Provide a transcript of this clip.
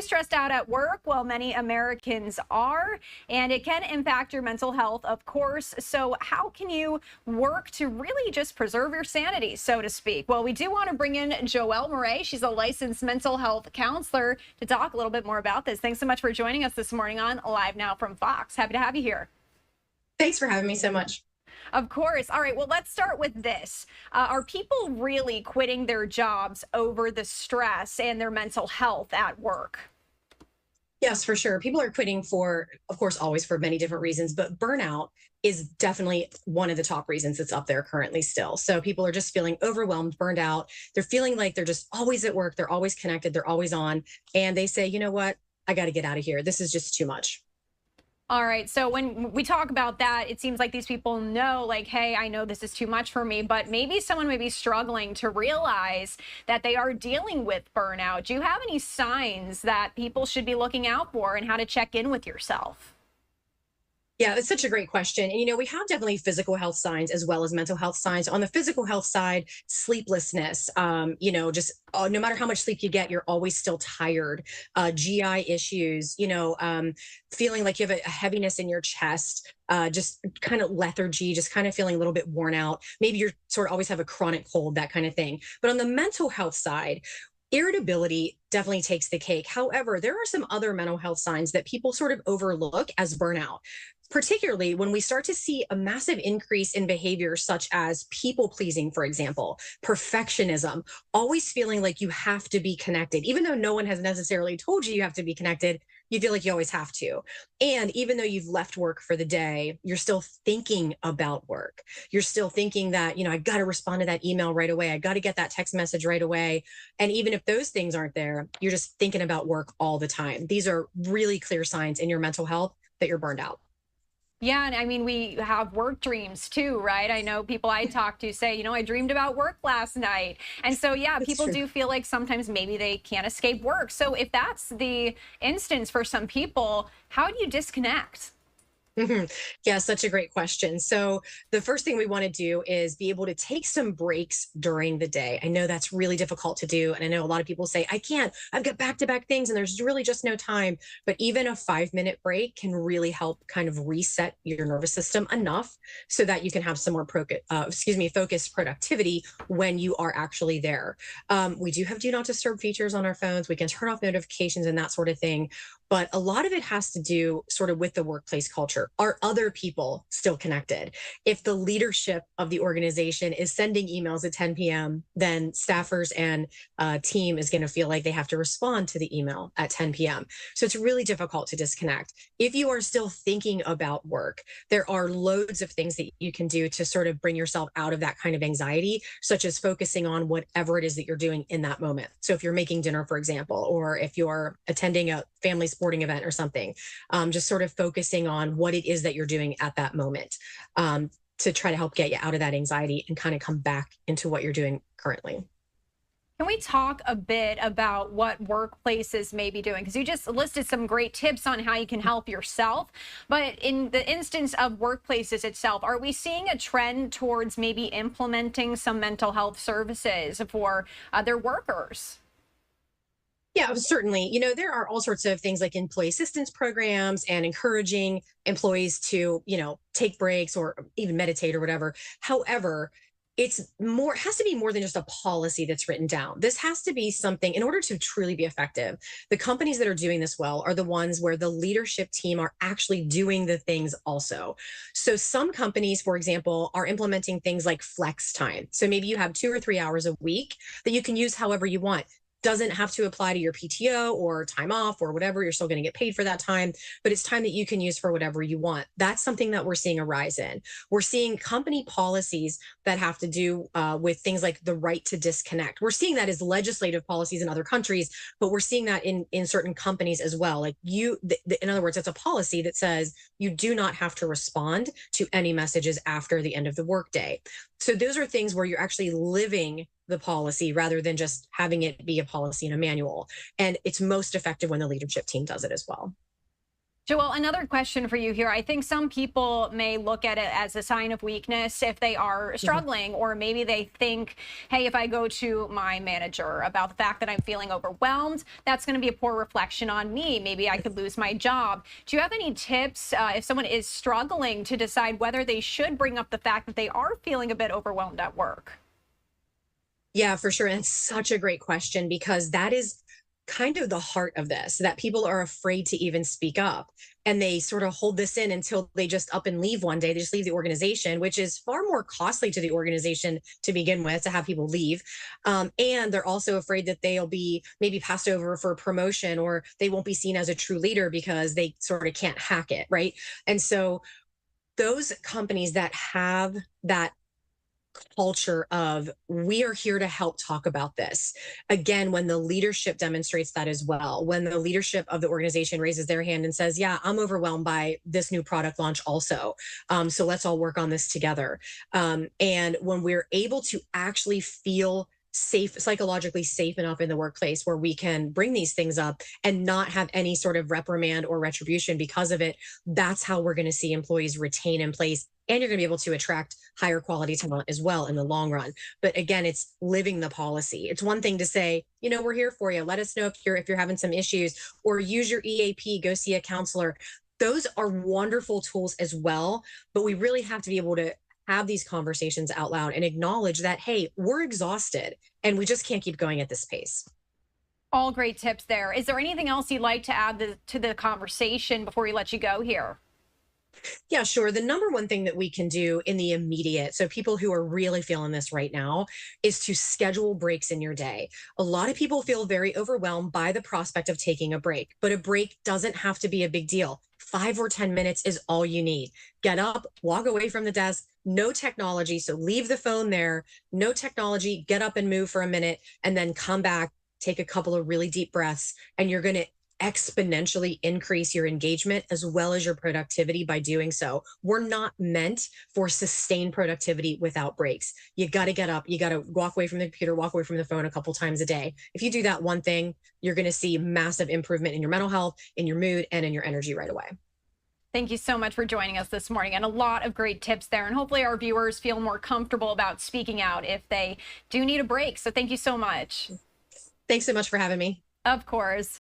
you stressed out at work? Well, many Americans are, and it can impact your mental health, of course. So how can you work to really just preserve your sanity, so to speak? Well, we do want to bring in Joelle Moray. She's a licensed mental health counselor to talk a little bit more about this. Thanks so much for joining us this morning on Live Now from Fox. Happy to have you here. Thanks for having me so much. Of course. All right. Well, let's start with this. Are people really quitting their jobs over the stress and their mental health at work? Yes, for sure. People are quitting for, of course, always for many different reasons, but burnout is definitely one of the top reasons that's up there currently still. So people are just feeling overwhelmed, burned out. They're feeling like they're just always at work. They're always connected. They're always on. And they say, you know what? I got to get out of here. This is just too much. All right. So when we talk about that, it seems like these people know, like, hey, I know this is too much for me, but maybe someone may be struggling to realize that they are dealing with burnout. Do you have any signs that people should be looking out for and how to check in with yourself? Yeah, that's such a great question. And, we have definitely physical health signs as well as mental health signs. On the physical health side, sleeplessness, just no matter how much sleep you get, you're always still tired. GI issues, feeling like you have a heaviness in your chest, just kind of lethargy, just kind of feeling a little bit worn out. Maybe you're sort of always have a chronic cold, that kind of thing. But on the mental health side, irritability definitely takes the cake. However, there are some other mental health signs that people sort of overlook as burnout, particularly when we start to see a massive increase in behaviors such as people pleasing, for example, perfectionism, always feeling like you have to be connected, even though no one has necessarily told you you have to be connected. You feel like you always have to. And even though you've left work for the day, you're still thinking about work. You're still thinking that, I got to respond to that email right away. I got to get that text message right away. And even if those things aren't there, you're just thinking about work all the time. These are really clear signs in your mental health that you're burned out. Yeah, and I mean, we have work dreams too, right? I know people I talk to say, I dreamed about work last night. And so, yeah, That's people true. do feel like sometimes maybe they can't escape work. So if that's the instance for some people, how do you disconnect? Yeah, such a great question. So, the first thing we want to do is be able to take some breaks during the day. I know that's really difficult to do. And I know a lot of people say, I can't, I've got back to back things and there's really just no time. But even a 5-minute break can really help kind of reset your nervous system enough so that you can have some more focused productivity when you are actually there. We do have do not disturb features on our phones. We can turn off notifications and that sort of thing. But a lot of it has to do sort of with the workplace culture. Are other people still connected? If the leadership of the organization is sending emails at 10 p.m., then staffers and team is going to feel like they have to respond to the email at 10 p.m. So it's really difficult to disconnect. If you are still thinking about work, there are loads of things that you can do to sort of bring yourself out of that kind of anxiety, such as focusing on whatever it is that you're doing in that moment. So if you're making dinner, for example, or if you're attending a family sporting event or something, just sort of focusing on what it is that you're doing at that moment, to try to help get you out of that anxiety and kind of come back into what you're doing currently. Can we talk a bit about what workplaces may be doing? Because you just listed some great tips on how you can help yourself. But in the instance of workplaces itself, are we seeing a trend towards maybe implementing some mental health services for their workers? Yeah, certainly. There are all sorts of things like employee assistance programs and encouraging employees to, take breaks or even meditate or whatever. However, it has to be more than just a policy that's written down. This has to be something in order to truly be effective. The companies that are doing this well are the ones where the leadership team are actually doing the things also. So some companies, for example, are implementing things like flex time. So maybe you have 2 or 3 hours a week that you can use however you want. Doesn't have to apply to your PTO or time off or whatever. You're still going to get paid for that time, but it's time that you can use for whatever you want. That's something that we're seeing a rise in. We're seeing company policies that have to do with things like the right to disconnect. We're seeing that as legislative policies in other countries, but we're seeing that in certain companies as well. Like in other words, it's a policy that says you do not have to respond to any messages after the end of the workday. So those are things where you're actually living the policy rather than just having it be a policy in a manual. And it's most effective when the leadership team does it as well. Joelle, another question for you here. I think some people may look at it as a sign of weakness if they are Mhm. struggling, or maybe they think, hey, if I go to my manager about the fact that I'm feeling overwhelmed, that's going to be a poor reflection on me. Maybe I could lose my job. Do you have any tips if someone is struggling to decide whether they should bring up the fact that they are feeling a bit overwhelmed at work? Yeah, for sure. And it's such a great question because that is kind of the heart of this, that people are afraid to even speak up, and they sort of hold this in until they just up and leave one day. They just leave the organization, which is far more costly to the organization to begin with, to have people leave. And they're also afraid that they'll be maybe passed over for a promotion, or they won't be seen as a true leader because they sort of can't hack it. Right. And so those companies that have that culture of we are here to help talk about this, again, when the leadership demonstrates that as well, when the leadership of the organization raises their hand and says, yeah, I'm overwhelmed by this new product launch also, so let's all work on this together. And when we're able to actually feel safe, psychologically safe enough in the workplace where we can bring these things up and not have any sort of reprimand or retribution because of it, that's how we're going to see employees retain in place, and you're going to be able to attract higher quality talent as well in the long run. But again, it's living the policy. It's one thing to say, we're here for you, let us know if you're having some issues, or use your EAP, go see a counselor. Those are wonderful tools as well, but we really have to be able to have these conversations out loud and acknowledge that, hey, we're exhausted and we just can't keep going at this pace. All great tips there. Is there anything else you'd like to add to the conversation before we let you go here? Yeah, sure. The number one thing that we can do in the immediate, so people who are really feeling this right now, is to schedule breaks in your day. A lot of people feel very overwhelmed by the prospect of taking a break, but a break doesn't have to be a big deal. 5 or 10 minutes is all you need. Get up, walk away from the desk, no technology. So leave the phone there, no technology, get up and move for a minute, and then come back, take a couple of really deep breaths, and you're going to exponentially increase your engagement as well as your productivity by doing so. We're not meant for sustained productivity without breaks. You got to get up, you got to walk away from the computer, walk away from the phone a couple times a day. If you do that one thing, you're going to see massive improvement in your mental health, in your mood, and in your energy right away. Thank you so much for joining us this morning, and a lot of great tips there. And hopefully our viewers feel more comfortable about speaking out if they do need a break. So thank you so much. Thanks so much for having me. Of course.